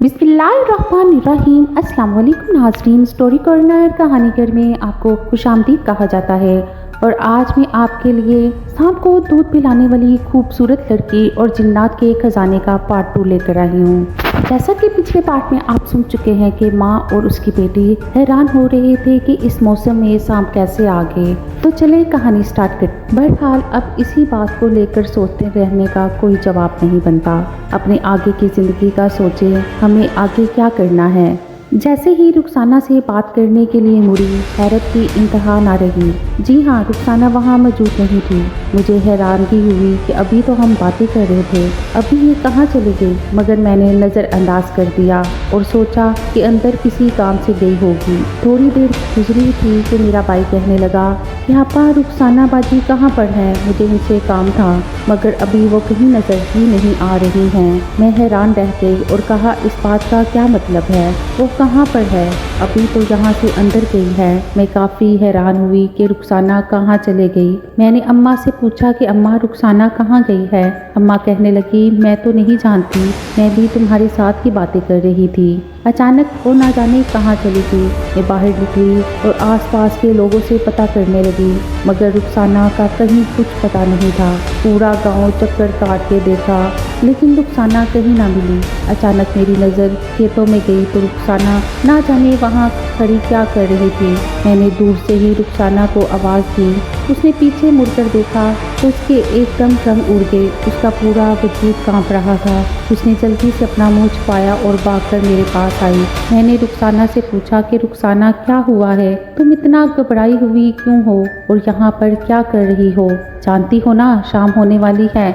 बिस्मिल्लाहिर्रहमानिर्रहीम। अस्सलाम वालेकुम नाज़रीन। स्टोरी कॉर्नर कहानी घर में आपको खुशामदीद कहा जाता है। और आज मैं आपके लिए सांप को दूध पिलाने वाली खूबसूरत लड़की और जिन्नात के खजाने का पार्ट 2 लेकर आई हूँ। जैसा कि पिछले पार्ट में आप सुन चुके हैं कि माँ और उसकी बेटी हैरान हो रहे थे कि इस मौसम में सांप कैसे आ गए। तो चले कहानी स्टार्ट कर। बहरहाल अब इसी बात को लेकर सोचते रहने का कोई जवाब नहीं बनता। अपने आगे की ज़िंदगी का सोचे, हमें आगे क्या करना है। जैसे ही रुखसाना से बात करने के लिए मुड़ी, हैरत की इंतहा ना रही। जी हाँ, रुखसाना वहाँ मौजूद नहीं थी। मुझे हैरानगी हुई कि अभी तो हम बातें कर रहे थे, अभी ये कहाँ चली गई। मगर मैंने नज़रअंदाज कर दिया और सोचा कि अंदर किसी काम से गई होगी। थोड़ी देर गुजरी थी कि मेरा भाई कहने लगा कि आपा रुखसाना बाजी कहाँ पर है, मुझे इनसे काम था, मगर अभी वो कहीं नज़र ही नहीं आ रही हैं। मैं हैरान रह गई और कहा, इस बात का क्या मतलब है, वो कहाँ पर है? अभी तो यहाँ से अंदर गई है। मैं काफ़ी हैरान हुई कि रुखसाना कहाँ चले गई। मैंने अम्मा से पूछा कि अम्मा रुखसाना कहाँ गई है। अम्मा कहने लगी, मैं तो नहीं जानती, मैं भी तुम्हारे साथ ही बातें कर रही थी। अचानक वो ना जाने कहाँ चली गई। मैं बाहर निकली और आसपास के लोगों से पता करने लगी, मगर रुखसाना का कहीं कुछ पता नहीं था। पूरा गांव चक्कर काट के देखा, लेकिन रुखसाना कहीं ना मिली। अचानक मेरी नज़र खेतों में गई तो रुखसाना ना जाने वहाँ खड़ी क्या कर रही थी। मैंने दूर से ही रुखसाना को आवाज़ दी। उसने पीछे मुड़कर देखा तो उसके एकदम रंग उड़ गए, उसका पूरा वजूद कांप रहा था। उसने जल्दी से अपना मुंह छुपाया और भागकर मेरे पास आई। मैंने रुखसाना से पूछा कि रुखसाना क्या हुआ है, तुम इतना घबराई हुई क्यों हो और यहाँ पर क्या कर रही हो? जानती हो ना शाम होने वाली है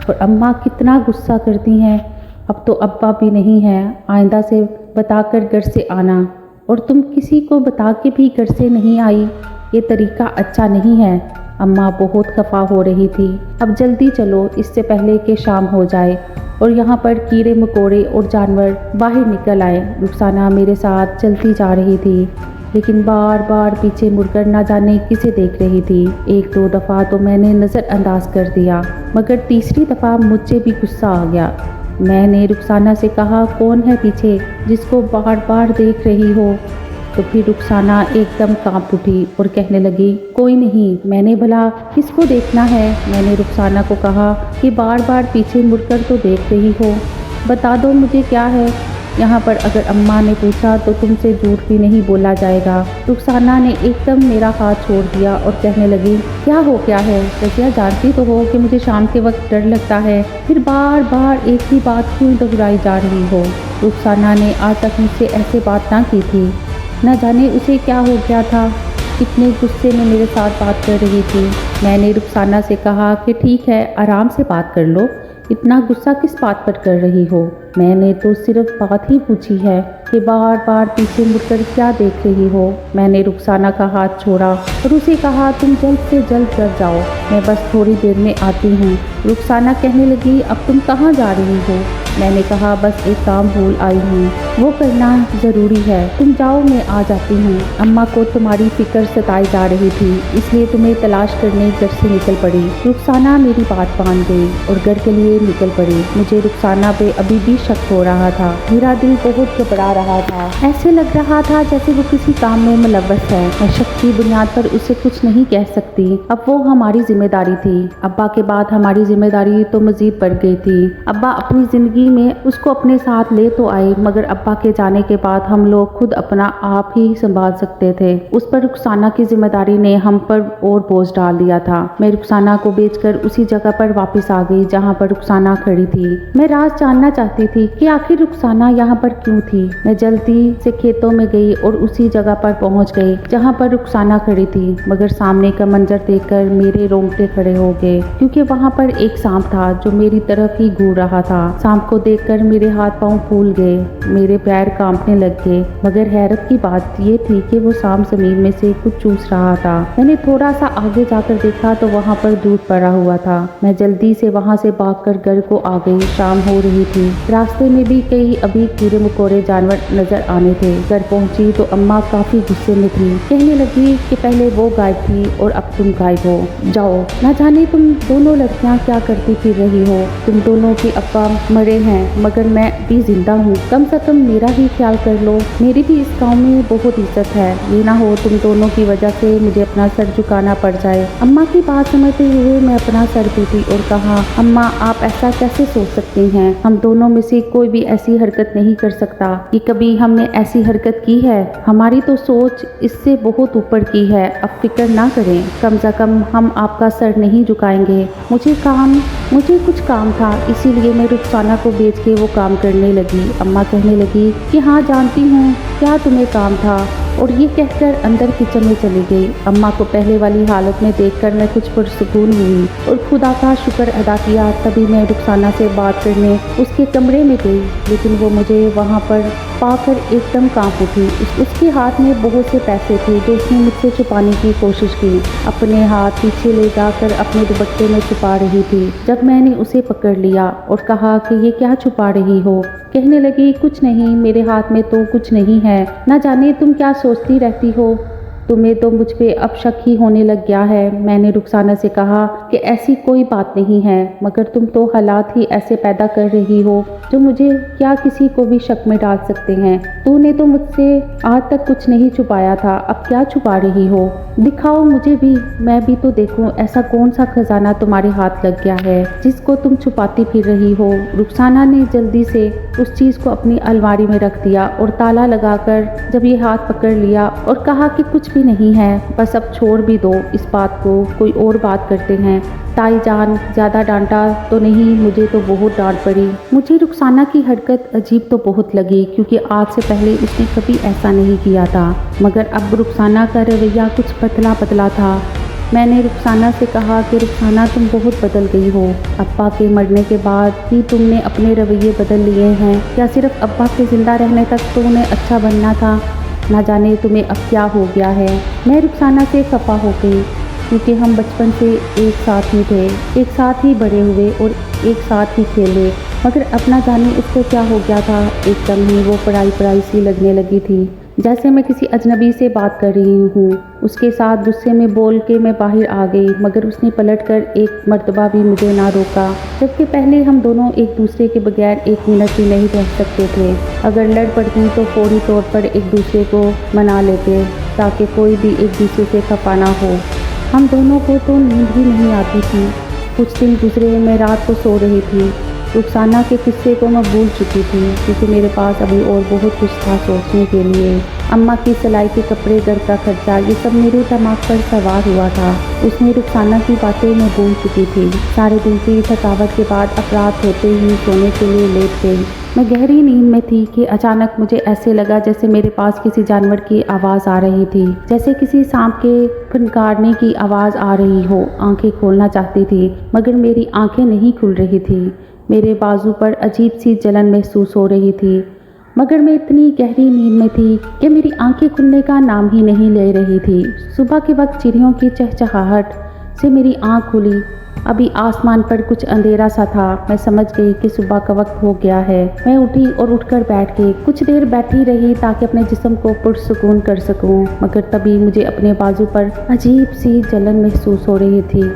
और अम्मा कितना गुस्सा करती हैं। अब तो अब्बा भी नहीं है, आइंदा से बताकर घर से आना। और तुम किसी को बता के भी घर से नहीं आई, ये तरीका अच्छा नहीं है। अम्मा बहुत खफा हो रही थी। अब जल्दी चलो, इससे पहले कि शाम हो जाए और यहाँ पर कीड़े मकोड़े और जानवर बाहर निकल आए। रुखसाना मेरे साथ चलती जा रही थी, लेकिन बार बार पीछे मुड़कर ना जाने किसे देख रही थी। एक दो दफ़ा तो मैंने नज़रअंदाज कर दिया, मगर तीसरी दफ़ा मुझसे भी गुस्सा आ गया। मैंने रुखसाना से कहा, कौन है पीछे जिसको बार बार देख रही हो? तो फिर रुखसाना एकदम कांप उठी और कहने लगी, कोई नहीं, मैंने भला किसको देखना है। मैंने रुखसाना को कहा कि बार बार पीछे मुड़कर तो देख रही हो, बता दो मुझे क्या है। यहाँ पर अगर अम्मा ने पूछा तो तुमसे झूठ भी नहीं बोला जाएगा। रुखसाना ने एकदम मेरा हाथ छोड़ दिया और कहने लगी, क्या हो गया है रज़िया, जानती तो हो कि मुझे शाम के वक्त डर लगता है, फिर बार बार एक ही बात क्यों दोहराई जा रही हो? रुखसाना ने आज तक मुझसे ऐसे बात ना की थी, न जाने उसे क्या हो गया था, कितने गुस्से में मेरे साथ बात कर रही थी। मैंने रुखसाना से कहा कि ठीक है, आराम से बात कर लो, इतना गुस्सा किस बात पर कर रही हो? मैंने तो सिर्फ बात ही पूछी है कि बार बार पीछे मुड़कर क्या देख रही हो। मैंने रुखसाना का हाथ छोड़ा और उसे कहा, तुम जल्द से जल्द घर जाओ, मैं बस थोड़ी देर में आती हूँ। रुखसाना कहने लगी, अब तुम कहाँ जा रही हो? मैंने कहा, बस एक काम भूल आई हूँ, वो करना ज़रूरी है, तुम जाओ मैं आ जाती हूँ। अम्मा को तुम्हारी फिक्र सताई जा रही थी, इसलिए तुम्हें तलाश करने घर से निकल पड़ी। रुखसाना मेरी बात मान गई और घर के लिए निकल पड़ी। मुझे रुखसाना पे अभी भी शक हो रहा था, मेरा दिल बहुत घबरा रहा था। ऐसे लग रहा था जैसे वो किसी काम में मुलव्वस है। मैं शक की बुनियाद पर उसे कुछ नहीं कह सकती, अब वो हमारी जिम्मेदारी थी। अब्बा के बाद हमारी जिम्मेदारी तो मजीद बढ़ गई थी। अब्बा अपनी जिंदगी में उसको अपने साथ ले तो आए, मगर अब्बा के जाने के बाद हम लोग खुद अपना आप ही संभाल सकते थे। उस पर रुखसाना की जिम्मेदारी ने हम पर और बोझ डाल दिया था। मैं रुखसाना को बेचकर उसी जगह पर वापस आ गई जहाँ पर रुखसाना खड़ी थी। मैं राज जानना चाहती थी कि आखिर रुखसाना यहाँ पर क्यों थी। मैं जल्दी से खेतों में गई और उसी जगह पर पहुँच गई जहाँ पर रुखसाना खड़ी थी, मगर सामने का मंजर देखकर मेरे रोंगटे खड़े हो गए, क्योंकि वहाँ पर एक सांप था जो मेरी तरफ ही घूर रहा था। सांप को देखकर मेरे हाथ पांव फूल गए, मेरे मेरे पैर कांपने लग गए। मगर हैरत की बात ये थी कि वो सांप जमीन में से कुछ चूस रहा था। मैंने थोड़ा सा आगे जाकर देखा तो वहाँ पर दूध पड़ा हुआ था। मैं जल्दी से वहाँ से भागकर घर को आ गई। शाम हो रही थी। रास्ते में भी कई अभी कीड़े मकोड़े जानवर नजर आने थे। घर पहुंची तो अम्मा काफी गुस्से में थी। कहने लगी कि पहले वो गायब थी और अब तुम गायब हो। जाओ, ना जाने तुम दोनों लड़कियां क्या करती फिर रही हो। तुम दोनों के अब्बा मरे हैं मगर मैं भी जिंदा हूँ। कम से कम मेरा ही ख्याल कर लो। मेरी भी इस गाँव में बहुत इज्जत है। ये ना हो तुम दोनों की वजह से मुझे अपना सर झुकाना पड़ जाए। अम्मा की बात समझते हुए मैं अपना सर पीटी और कहा, अम्मा आप ऐसा कैसे सोच सकती हैं। हम दोनों में से कोई भी ऐसी हरकत नहीं कर सकता कि कभी हमने ऐसी हरकत की है। हमारी तो सोच इससे बहुत ऊपर की है। अब फिक्र ना करें, कम से कम हम आपका सर नहीं झुकाएंगे। मुझे कुछ काम था, इसीलिए मैं रुखसाना को बेच के वो काम करने लगी। अम्मा कहने लगी कि हाँ जानती हूँ क्या तुम्हें काम था, और ये कहकर अंदर किचन में चली गई। अम्मा को पहले वाली हालत में देखकर मैं कुछ पुरसुकून हुई और खुदा का शुक्र अदा किया। तभी मैं रुखसाना से बात करने उसके कमरे में गई, लेकिन वो मुझे वहाँ पर पाकर एकदम कांप उठी। उसके हाथ में बहुत से पैसे थे जो उसने मुझसे छुपाने की कोशिश की। अपने हाथ पीछे ले जाकर अपने दुपट्टे में छुपा रही थी। जब मैंने उसे पकड़ लिया और कहा कि ये क्या छुपा रही हो, कहने लगी कुछ नहीं, मेरे हाथ में तो कुछ नहीं है। ना जाने तुम क्या सोचती रहती हो, तुम्हें तो मुझ पे अब शक ही होने लग गया है। मैंने रुखसाना से कहा कि ऐसी कोई बात नहीं है, मगर तुम तो हालात ही ऐसे पैदा कर रही हो जो मुझे क्या किसी को भी शक में डाल सकते हैं। तूने तो मुझसे आज तक कुछ नहीं छुपाया था, अब क्या छुपा रही हो। दिखाओ मुझे भी, मैं भी तो देखूं ऐसा कौन सा खजाना तुम्हारे हाथ लग गया है जिसको तुम छुपाती फिर रही हो। रुखसाना ने जल्दी से उस चीज को अपनी अलमारी में रख दिया और ताला लगाकर जब ये हाथ पकड़ लिया और कहा कि कुछ भी नहीं है, बस अब छोड़ भी दो इस बात को, कोई और बात करते हैं। ताई जान ज्यादा डांटा तो नहीं, मुझे तो बहुत डांट पड़ी। मुझे रुखसाना की हरकत अजीब तो बहुत लगी क्योंकि आज से पहले उसने कभी ऐसा नहीं किया था, मगर अब रुखसाना का रवैया कुछ पतला पतला था। मैंने रुखसाना से कहा कि रुखसाना तुम बहुत बदल गई हो। अब्बा के मरने के बाद ही तुमने अपने रवैये बदल लिए हैं, या सिर्फ अब्बा के जिंदा रहने तक तो उन्हें अच्छा बनना था। ना जाने तुम्हें अब क्या हो गया है। मैं रुखसाना से खफा हो गई क्योंकि हम बचपन से एक साथ ही थे, एक साथ ही बड़े हुए और एक साथ ही खेले, मगर अब ना जाने उसको क्या हो गया था। एकदम ही वो पराई सी लगने लगी थी, जैसे मैं किसी अजनबी से बात कर रही हूँ। उसके साथ गुस्से में बोल के मैं बाहर आ गई, मगर उसने पलटकर एक मर्तबा भी मुझे ना रोका, जबकि पहले हम दोनों एक दूसरे के बगैर एक मिनट भी नहीं रह सकते थे। अगर लड़ पड़ती तो फौरी तौर पर एक दूसरे को मना लेते ताकि कोई भी एक दूसरे से खफा ना हो। हम दोनों को तो नींद भी नहीं आती थी। कुछ दिन गुजरे, मैं रात को सो रही थी। रुखसाना के किस्से को मैं भूल चुकी थी क्योंकि मेरे पास अभी और बहुत कुछ था सोचने के लिए। अम्मा की सिलाई के कपड़े, घर का खर्चा, ये सब मेरे दिमाग पर सवार हुआ था। उसमें रुखसाना की बातें मैं भूल चुकी थी। सारे दिन की थकावट के बाद अब रात होते ही सोने के लिए लेट गई। मैं गहरी नींद में थी कि अचानक मुझे ऐसे लगा जैसे मेरे पास किसी जानवर की आवाज़ आ रही थी, जैसे किसी सांप के फनकारने की आवाज़ आ रही हो। आंखें खोलना चाहती थी मगर मेरी आंखें नहीं खुल रही थी। मेरे बाजू पर अजीब सी जलन महसूस हो रही थी, मगर मैं इतनी गहरी नींद में थी कि मेरी आंखें खुलने का नाम ही नहीं ले रही थी। सुबह के वक्त चिड़ियों की चहचहाहट से मेरी आंख खुली। अभी आसमान पर कुछ अंधेरा सा था। मैं समझ गई कि सुबह का वक्त हो गया है। मैं उठी और उठकर बैठ गई। कुछ देर बैठी रही ताकि अपने जिस्म को पुरसुकून कर सकूं, मगर तभी मुझे अपने बाजू पर अजीब सी जलन महसूस हो रही थी।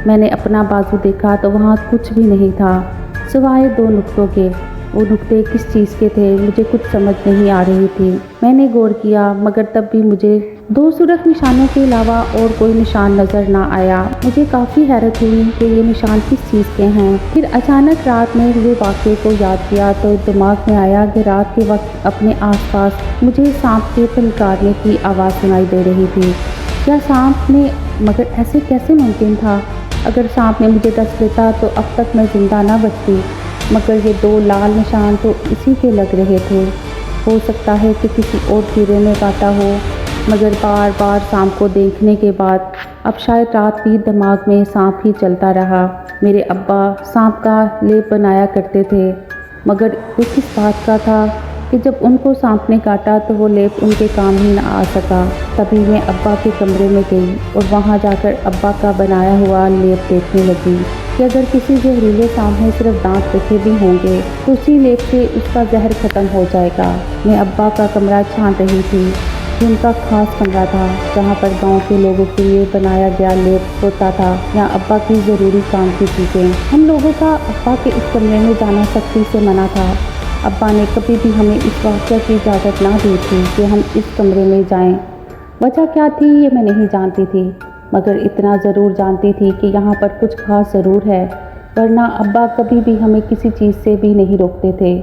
मैंने अपना बाजू देखा तो वहाँ कुछ भी नहीं था सिवाय 2 नुक्तों के। वो नुक्ते किस चीज़ के थे मुझे कुछ समझ नहीं आ रही थी। मैंने गौर किया मगर तब भी मुझे 2 सुरख निशानों के अलावा और कोई निशान नज़र ना आया। मुझे काफ़ी हैरत हुई कि ये निशान किस चीज़ के हैं। फिर अचानक रात में हुए वाक़े को याद किया तो दिमाग में आया कि रात के वक्त अपने आसपास मुझे सांप के फनकारने की आवाज़ सुनाई दे रही थी। क्या सांप ने, मगर ऐसे कैसे मुमकिन था। अगर सांप ने मुझे डस लेता तो अब तक मैं जिंदा ना बचती, मगर ये 2 लाल निशान तो इसी के लग रहे थे। हो सकता है कि किसी और कीड़े ने काटा हो, मगर बार बार सांप को देखने के बाद अब शायद रात भी दिमाग में सांप ही चलता रहा। मेरे अब्बा सांप का लेप बनाया करते थे, मगर वो किस बात का था कि जब उनको सांप ने काटा तो वो लेप उनके काम ही ना आ सका। तभी मैं अब्बा के कमरे में गई और वहाँ जाकर अब्बा का बनाया हुआ लेप देखने लगी कि अगर किसी जहरीले सांप ने सिर्फ दांत रखे भी होंगे तो उसी लेप से उसका जहर खत्म हो जाएगा। मैं अब्बा का कमरा छान रही थी। ये उनका खास कमरा था जहाँ पर गांव के लोगों के लिए बनाया गया लेप होता था। यहाँ अब्बा की ज़रूरी काम की चीज़ें। हम लोगों का अब्बा के इस कमरे में जाना सख्ती से मना था। अब्बा ने कभी भी हमें इस वाक़या की इजाज़त ना दी थी कि हम इस कमरे में जाएं। वजह क्या थी ये मैं नहीं जानती थी, मगर इतना ज़रूर जानती थी कि यहाँ पर कुछ खास ज़रूर है, वरना अब्बा कभी भी हमें किसी चीज़ से भी नहीं रोकते थे।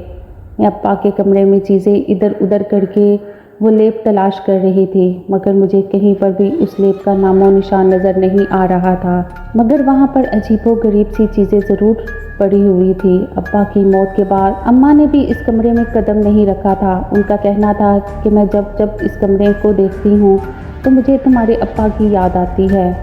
मैं अब्बा के कमरे में चीज़ें इधर उधर करके वो लेप तलाश कर रही थी, मगर मुझे कहीं पर भी उस लेप का नामो निशान नज़र नहीं आ रहा था। मगर वहाँ पर अजीबो-गरीब सी चीज़ें ज़रूर पड़ी हुई थी। अब्बा की मौत के बाद अम्मा ने भी इस कमरे में कदम नहीं रखा था। उनका कहना था कि मैं जब जब इस कमरे को देखती हूँ तो मुझे तुम्हारे अब्बा की याद आती है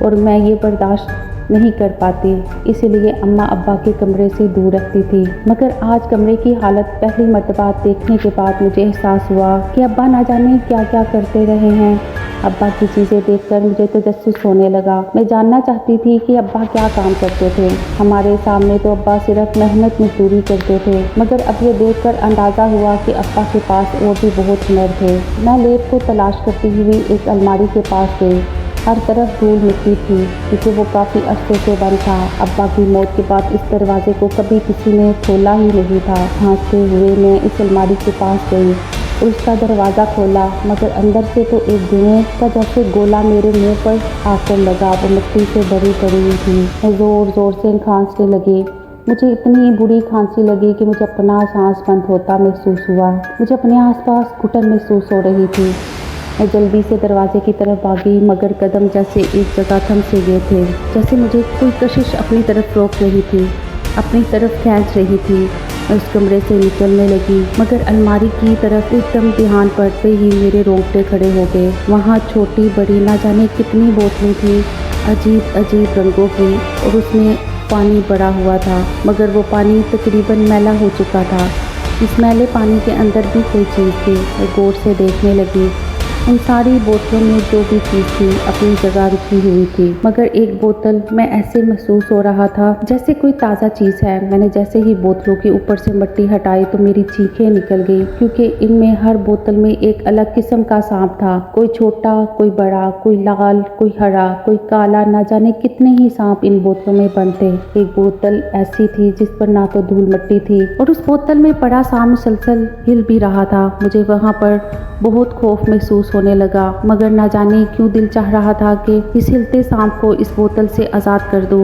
और मैं ये बर्दाश्त नहीं कर पाती, इसलिए अम्मा अब्बा के कमरे से दूर रखती थी। मगर आज कमरे की हालत पहली मर्तबा देखने के बाद मुझे एहसास हुआ कि अब्बा ना जाने क्या क्या करते रहे हैं। अब्बा की चीज़ें देखकर मुझे तजस्सुस होने लगा। मैं जानना चाहती थी कि अब्बा क्या काम करते थे। हमारे सामने तो अब्बा सिर्फ मेहनत मजदूरी करते थे, मगर अब ये देखकर अंदाज़ा हुआ कि अब्बा के पास और भी बहुत हुनर थे। मैं लेप को तलाश करती हुई एक अलमारी के पास गई। हर तरफ धूल मिट्टी थी क्योंकि वो काफ़ी अरसे से बंद था। अब्बा की मौत के बाद इस दरवाजे को कभी किसी ने खोला ही नहीं था। भागते हुए मैं इस अलमारी के पास गई और उसका दरवाज़ा खोला, मगर अंदर से तो एक धुएं का जैसे गोला मेरे मुंह पर आकर लगा। वो मिट्टी से भरी पड़ी हुई थी। मैं ज़ोर ज़ोर से खांसने लगी। मुझे इतनी बुरी खांसी लगी कि मुझे अपना सांस बंद होता महसूस हुआ। मुझे अपने आसपास घुटन महसूस हो रही थी। मैं जल्दी से दरवाजे की तरफ भागी, मगर कदम जैसे एक जगह थम से गए थे, जैसे मुझे कोई कशिश अपनी तरफ रोक रही थी, अपनी तरफ खींच रही थी। मैं उस कमरे से निकलने लगी, मगर अलमारी की तरफ एकदम ध्यान पड़ते ही मेरे रोंगटे खड़े हो गए। वहाँ छोटी बड़ी ना जाने कितनी बोतलें थी, अजीब अजीब रंगों की, और उसमें पानी भरा हुआ था, मगर वो पानी तकरीबन मैला हो चुका था। इस मैले पानी के अंदर भी कोई चीज़ थी। मैं गौर से देखने लगी। उन सारी बोतलों में जो भी चीज़ थी अपनी जगह रुकी हुई थी, मगर एक बोतल में ऐसे महसूस हो रहा था जैसे कोई ताज़ा चीज़ है। मैंने जैसे ही बोतलों के ऊपर से मिट्टी हटाई तो मेरी चीखें निकल गई, क्योंकि इनमें हर बोतल में एक अलग किस्म का सांप था। कोई छोटा, कोई बड़ा, कोई लाल, कोई हरा, कोई काला, ना जाने कितने ही सांप इन बोतलों में बंद थे। एक बोतल ऐसी थी जिस पर ना तो धूल मिट्टी थी और उस बोतल में पड़ा सांप मुसलसल हिल भी रहा था। मुझे वहाँ पर बहुत खौफ महसूस होने लगा, मगर ना जाने क्यों दिल चाह रहा था कि इस हिलते सांप को इस बोतल से आज़ाद कर दूं।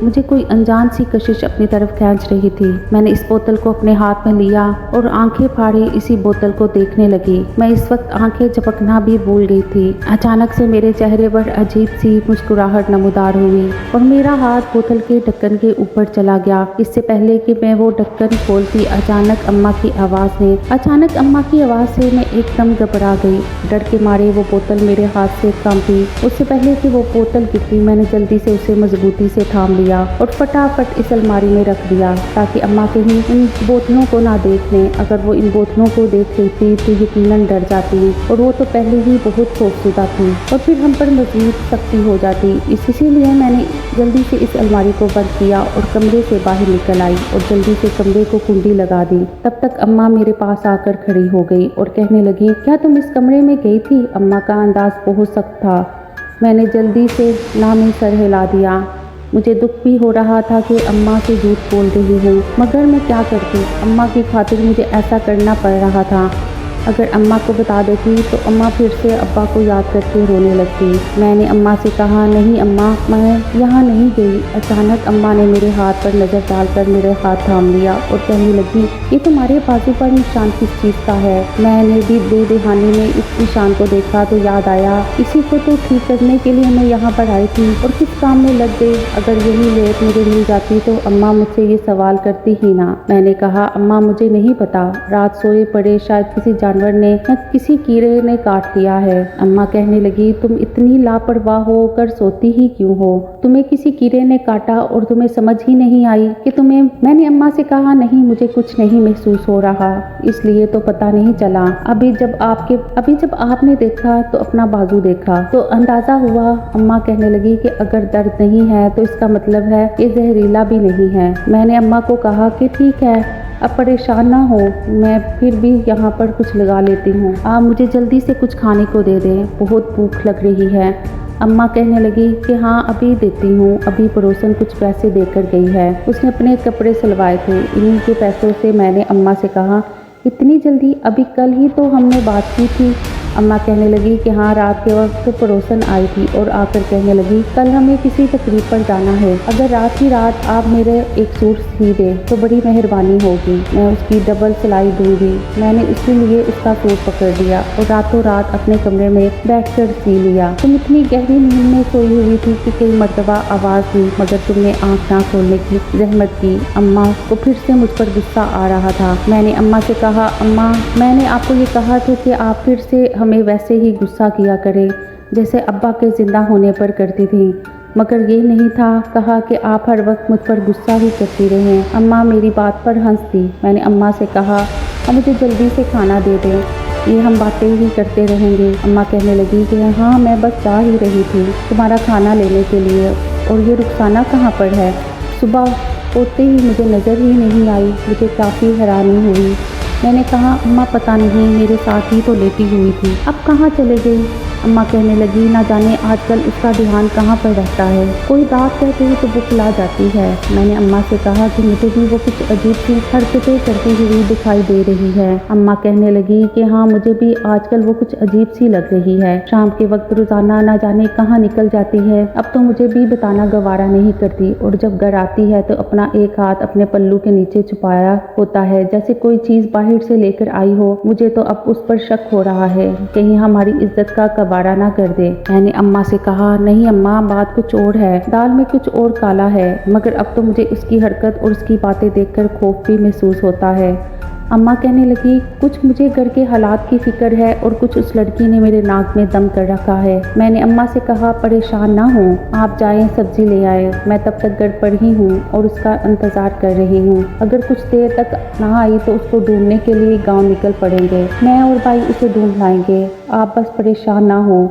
मुझे कोई अनजान सी कशिश अपनी तरफ खींच रही थी। मैंने इस बोतल को अपने हाथ में लिया और आंखें फाड़े इसी बोतल को देखने लगी। मैं इस वक्त आंखें झपकना भी भूल गई थी। अचानक से मेरे चेहरे पर अजीब सी मुस्कुराहट नमूदार हुई और मेरा हाथ बोतल के ढक्कन के ऊपर चला गया। इससे पहले कि मैं वो ढक्कन खोलती, अचानक अम्मा की आवाज़ से मैं एकदम घबरा गई। डर के मारे वो बोतल मेरे हाथ से कांपी। उससे पहले कि वो बोतल गिरी, मैंने जल्दी से उसे मजबूती से थाम लिया और फटाफट इस अलमारी में रख दिया ताकि अम्मा कहीं इन बोतलों को ना देख लें। अगर वो इन बोतलों को देख लेती तो यकीनन डर जाती, और वो तो पहले ही बहुत खौफजदा थी, और फिर हम पर मज़ीद सख्ती हो जाती। इसीलिए मैंने जल्दी से इस अलमारी को बंद किया और कमरे से बाहर निकल आई और जल्दी से कमरे को कुंडी लगा दी। तब तक अम्मा मेरे पास आकर खड़ी हो गई और कहने लगी, क्या तुम इस कमरे में गई थी? अम्मा का अंदाज बहुत सख्त था। मैंने जल्दी से ना में सर हिला दिया। मुझे दुख भी हो रहा था कि अम्मा से झूठ बोल रही हूँ, मगर मैं क्या करती। अम्मा की खातिर मुझे ऐसा करना पड़ रहा था। अगर अम्मा को बता देती तो अम्मा फिर से अब्बा को याद करके रोने लगती। मैंने अम्मा से कहा, नहीं अम्मा, मैं यहाँ नहीं गई। अचानक अम्मा ने मेरे हाथ पर नज़र डालकर मेरे हाथ थाम लिया और कहने लगी, ये तुम्हारे बाजू पर निशान किस चीज़ का है? मैंने भी बेदहानी में इस निशान को देखा तो याद आया, इसी को तो ठीक करने के लिए मैं यहाँ पर आई थी और किस काम में लग गई। अगर यही लेप मुझे मिल जाती तो अम्मा मुझसे ये सवाल करती ही ना। मैंने कहा, अम्मा मुझे नहीं पता, रात सोए पड़े शायद किसी जानवर ने या किसी कीड़े ने काट लिया है। अम्मा कहने लगी, तुम इतनी लापरवाह होकर सोती ही क्यों हो? तुम्हें किसी कीड़े ने काटा और तुम्हें समझ ही नहीं आई कि तुम्हें। मैंने अम्मा से कहा, नहीं मुझे कुछ नहीं महसूस हो रहा, इसलिए तो पता नहीं चला। अभी जब आपने देखा तो अपना बाजू देखा तो अंदाजा हुआ। अम्मा कहने लगी कि अगर दर्द नहीं है तो इसका मतलब है ये जहरीला भी नहीं है। मैंने अम्मा को कहा कि ठीक है, अब परेशान ना हो, मैं फिर भी यहाँ पर कुछ लगा लेती हूँ। आप मुझे जल्दी से कुछ खाने को दे दें, बहुत भूख लग रही है। अम्मा कहने लगी कि हाँ अभी देती हूँ। अभी पड़ोसन कुछ पैसे देकर गई है, उसने अपने कपड़े सिलवाए थे, इन्हीं के पैसों से। मैंने अम्मा से कहा, इतनी जल्दी? अभी कल ही तो हमने बात की थी। अम्मा कहने लगी कि हाँ, रात के वक्त पड़ोसन आई थी और आकर कहने लगी, कल हमें किसी तकरीब पर जाना है, अगर रात ही रात आप मेरे एक सूट सी दे तो बड़ी मेहरबानी होगी, मैं उसकी डबल सिलाई दूंगी। मैंने इसीलिए उसका सूट पकड़ लिया और रातों रात अपने कमरे में बैठकर सी लिया। तुम इतनी गहरी नींद में सोई हुई थी कि कई मरतबा आवाज़ हुई, मगर तुमने आँख ना खोलने की जहमत की। अम्मा को फिर से मुझ पर गुस्सा आ रहा था। मैंने अम्मा से कहा, अम्मा मैंने आपको ये कहा था कि आप फिर से हमें वैसे ही गुस्सा किया करें जैसे अब्बा के ज़िंदा होने पर करती थी, मगर ये नहीं था कहा कि आप हर वक्त मुझ पर गुस्सा ही करती रहें। अम्मा मेरी बात पर हंस दी। मैंने अम्मा से कहा, अब मुझे जल्दी से खाना दे दें, ये हम बातें ही करते रहेंगे। अम्मा कहने लगी कि हाँ मैं बस जा ही रही थी तुम्हारा खाना लेने के लिए, और ये रुखसाना कहाँ पर है? सुबह होते ही मुझे नज़र ही नहीं आई, मुझे काफ़ी हैरानी हुई। मैंने कहा, अम्मा पता नहीं मेरे साथ ही तो लेटी हुई थी, अब कहाँ चले गई? अम्मा कहने लगी, ना जाने आजकल उसका ध्यान कहाँ पर रहता है, कोई बात कहते ही तो बुखला जाती है। मैंने अम्मा से कहा कि मुझे भी वो कुछ अजीब सी हरकतें करती हुई दिखाई दे रही है। अम्मा कहने लगी कि हाँ मुझे भी आजकल वो कुछ अजीब सी लग रही है, शाम के वक्त रोजाना ना जाने कहाँ निकल जाती है, अब तो मुझे भी बताना गवारा नहीं करती, और जब घर आती है तो अपना एक हाथ अपने पल्लू के नीचे छुपाया होता है जैसे कोई चीज बाहर से लेकर आई हो। मुझे तो अब उस पर शक हो रहा है, कहीं हमारी इज्जत का कबाड़ा ना कर दे। मैंने अम्मा से कहा, नहीं अम्मा बात कुछ और है, दाल में कुछ और काला है, मगर अब तो मुझे उसकी हरकत और उसकी बातें देखकर खौफ भी महसूस होता है। अम्मा कहने लगी, कुछ मुझे घर के हालात की फिक्र है और कुछ उस लड़की ने मेरे नाक में दम कर रखा है। मैंने अम्मा से कहा, परेशान ना हो, आप जाएं सब्जी ले आए, मैं तब तक घर पर ही हूँ और उसका इंतज़ार कर रही हूँ। अगर कुछ देर तक ना आई तो उसको ढूंढने के लिए गांव निकल पड़ेंगे, मैं और भाई उसे ढूंढ लाएंगे, आप बस परेशान ना हो।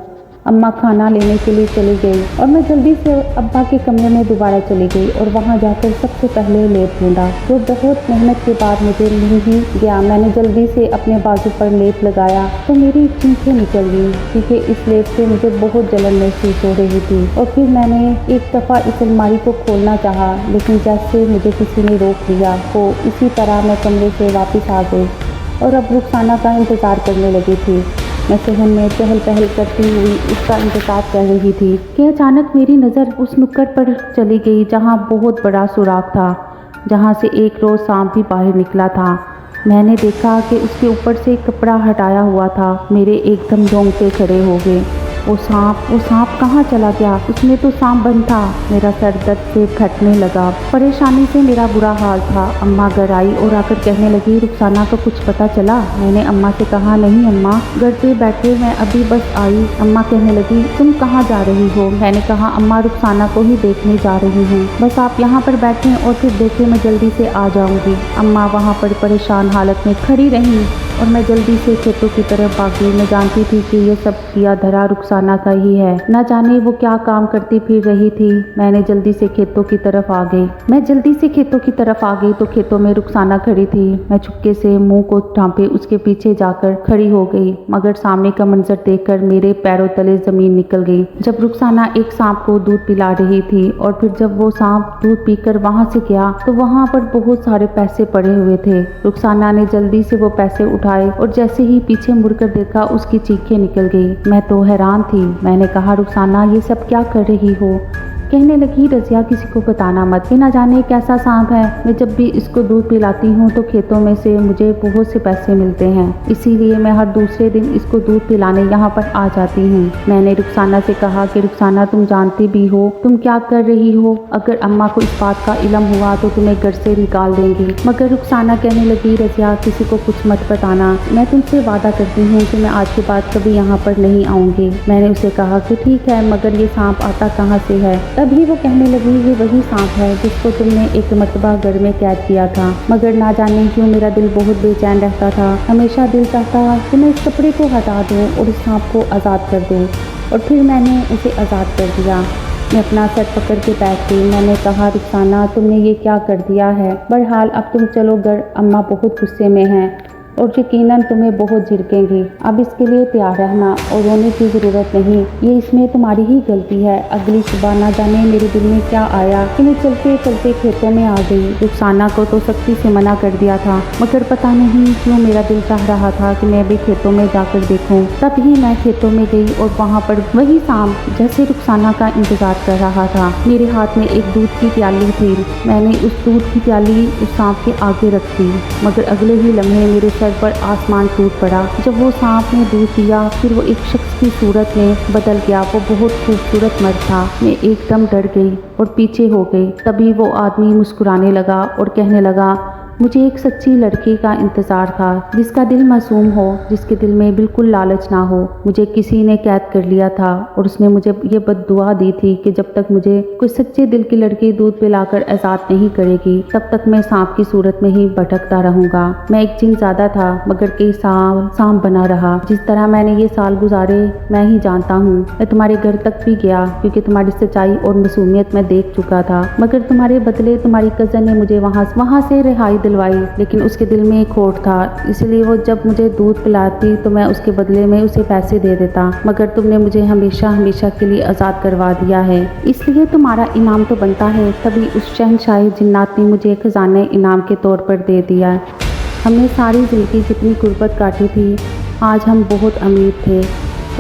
अम्मा खाना लेने के लिए चली गई और मैं जल्दी से अब्बा के कमरे में दोबारा चली गई और वहां जाकर सबसे पहले लेप ढूंढा, जो बहुत मेहनत के बाद मुझे मिल ही गया। मैंने जल्दी से अपने बाजू पर लेप लगाया तो मेरी चीखें निकल गई, क्योंकि इस लेप से मुझे बहुत जलन महसूस हो रही थी। और फिर मैंने एक दफ़ा इस अलमारी को खोलना चाहा, लेकिन जैसे मुझे किसी ने रोक लिया तो इसी तरह मैं कमरे से वापस आ गई और अब रुखसाना का इंतज़ार करने लगी थी। मैं सहन में चहल पहल करती हुई उसका इंतजार कर रही थी कि अचानक मेरी नज़र उस नुक्कड़ पर चली गई जहां बहुत बड़ा सुराख था, जहां से एक रोज़ सांप भी बाहर निकला था। मैंने देखा कि उसके ऊपर से कपड़ा हटाया हुआ था। मेरे एकदम रोंगटे खड़े हो गए। वो सांप कहाँ चला गया? उसमें तो सांप बंद था। मेरा सर दर्द से फटने लगा, परेशानी से मेरा बुरा हाल था। अम्मा घर आई और आकर कहने लगी, रुखसाना को कुछ पता चला? मैंने अम्मा से कहा, नहीं अम्मा, घर पे बैठे मैं अभी बस आई। अम्मा कहने लगी, तुम कहाँ जा रही हो? मैंने कहा, अम्मा रुखसाना को ही देखने जा रही हूँ, बस आप यहाँ पर बैठें और फिर देखें, मैं जल्दी से आ जाऊँगी। अम्मा वहाँ पर परेशान हालत में खड़ी रही और मैं जल्दी से खेतों की तरफ भागी। मैं जानती थी कि ये सब किया धरा रुखसाना का ही है, न जाने वो क्या काम करती फिर रही थी। मैं जल्दी से खेतों की तरफ आ गई तो खेतों में रुखसाना खड़ी थी। मैं चुपके से मुंह को ढांपे उसके पीछे जाकर खड़ी हो गई, मगर सामने का मंजर देखकर मेरे पैरों तले जमीन निकल गई। जब रुखसाना एक सांप को दूध पिला रही थी और फिर जब वो सांप दूध पीकर वहां से गया तो वहां पर बहुत सारे पैसे पड़े हुए थे। रुखसाना ने जल्दी से वो पैसे उठाए और जैसे ही पीछे मुड़कर देखा उसकी चीखें निकल गई। मैं तो हैरान थी। मैंने कहा, रुखसाना ये सब क्या कर रही हो? कहने लगी, रज़िया किसी को बताना मत, ये ना जाने कैसा सांप है। मैं जब भी इसको दूध पिलाती हूँ तो खेतों में से मुझे बहुत से पैसे मिलते हैं, इसीलिए मैं हर दूसरे दिन इसको दूध पिलाने यहाँ पर आ जाती हूँ। मैंने रुखसाना से कहा कि रुखसाना, तुम जानती भी हो तुम क्या कर रही हो, अगर अम्मा को इस बात का इल्म हुआ तो तुम्हें घर से निकाल देंगी। मगर रुखसाना कहने लगी, रज़िया किसी को कुछ मत बताना, मैं तुमसे वादा करती हूँ कि मैं आज के बाद कभी यहाँ पर नहीं आऊँगी। मैंने उसे कहा कि ठीक है, मगर ये सांप आता कहाँ से है। तभी वो कहने लगी, ये वही सांप है जिसको तुमने एक मरतबा घर में कैद किया था, मगर ना जाने क्यों मेरा दिल बहुत बेचैन रहता था। हमेशा दिल चाहता कि मैं इस कपड़े को हटा दूँ और इस सांप को आज़ाद कर दूँ, और फिर मैंने उसे आज़ाद कर दिया। मैं अपना सर पकड़ के बैठ गई। मैंने कहा, रुखसाना तुमने ये क्या कर दिया है। बहरहाल अब तुम चलो घर, अम्मा बहुत गुस्से में हैं और यकीनन तुम्हें बहुत झिड़केंगी। अब इसके लिए तैयार रहना और रोने की ज़रूरत नहीं, ये इसमें तुम्हारी ही गलती है। अगली सुबह ना जाने मेरे दिल में क्या आया कि मैं चलते चलते खेतों में आ गई। रुखसाना को तो सख्ती से मना कर दिया था, मगर पता नहीं क्यों मेरा दिल चाह रहा था कि मैं भी खेतों में जाकर देखूं। तब ही मैं खेतों में गई और वहाँ पर वही सांप जैसे रुखसाना का इंतजार कर रहा था। मेरे हाथ में एक दूध की प्याली थी। मैंने उस दूध की प्याली उस सांप के आगे रख दी, मगर अगले ही लम्हे मेरे सर पर आसमान टूट पड़ा। जब वो सांप ने दूध दिया, फिर वो एक शख्स की सूरत में बदल गया। वो बहुत खूबसूरत मर्द था। मैं एकदम डर गई और पीछे हो गई। तभी वो आदमी मुस्कुराने लगा और कहने लगा, मुझे एक सच्ची लड़की का इंतज़ार था, जिसका दिल मासूम हो, जिसके दिल में बिल्कुल लालच ना हो। मुझे किसी ने कैद कर लिया था और उसने मुझे ये बद्दुआ दी थी कि जब तक मुझे कोई सच्चे दिल की लड़की दूध पिलाकर आज़ाद नहीं करेगी, तब तक मैं सांप की सूरत में ही भटकता रहूँगा। मैं एक जिनज़ादा था, मगर कई साल सांप बना रहा। जिस तरह मैंने ये साल गुजारे मैं ही जानता हूँ। मैं तुम्हारे घर तक भी गया क्योंकि तुम्हारी सच्चाई और मासूमियत मैं देख चुका था, मगर तुम्हारे बदले तुम्हारी कज़न ने मुझे वहाँ से रिहाई दिलवाई। लेकिन उसके दिल में एक खोट था, इसलिए वो जब मुझे दूध पिलाती तो मैं उसके बदले में उसे पैसे दे देता, मगर तुमने मुझे हमेशा हमेशा के लिए आज़ाद करवा दिया है, इसलिए तुम्हारा इनाम तो बनता है। तभी उस शहंशाह जिन्नात ने मुझे खजाने इनाम के तौर पर दे दिया। हमने सारी ज़िंदगी जितनी गुर्बत काटी थी, आज हम बहुत अमीर थे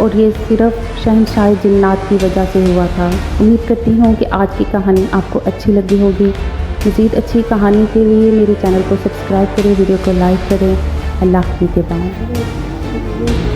और ये सिर्फ शहंशाह जिन्नात की वजह से हुआ था। उम्मीद करती हूँ कि आज की कहानी आपको अच्छी लगी होगी। मज़ीद अच्छी कहानी के लिए मेरे चैनल को सब्सक्राइब करें, वीडियो को लाइक करें। अल्लाह की के बाद।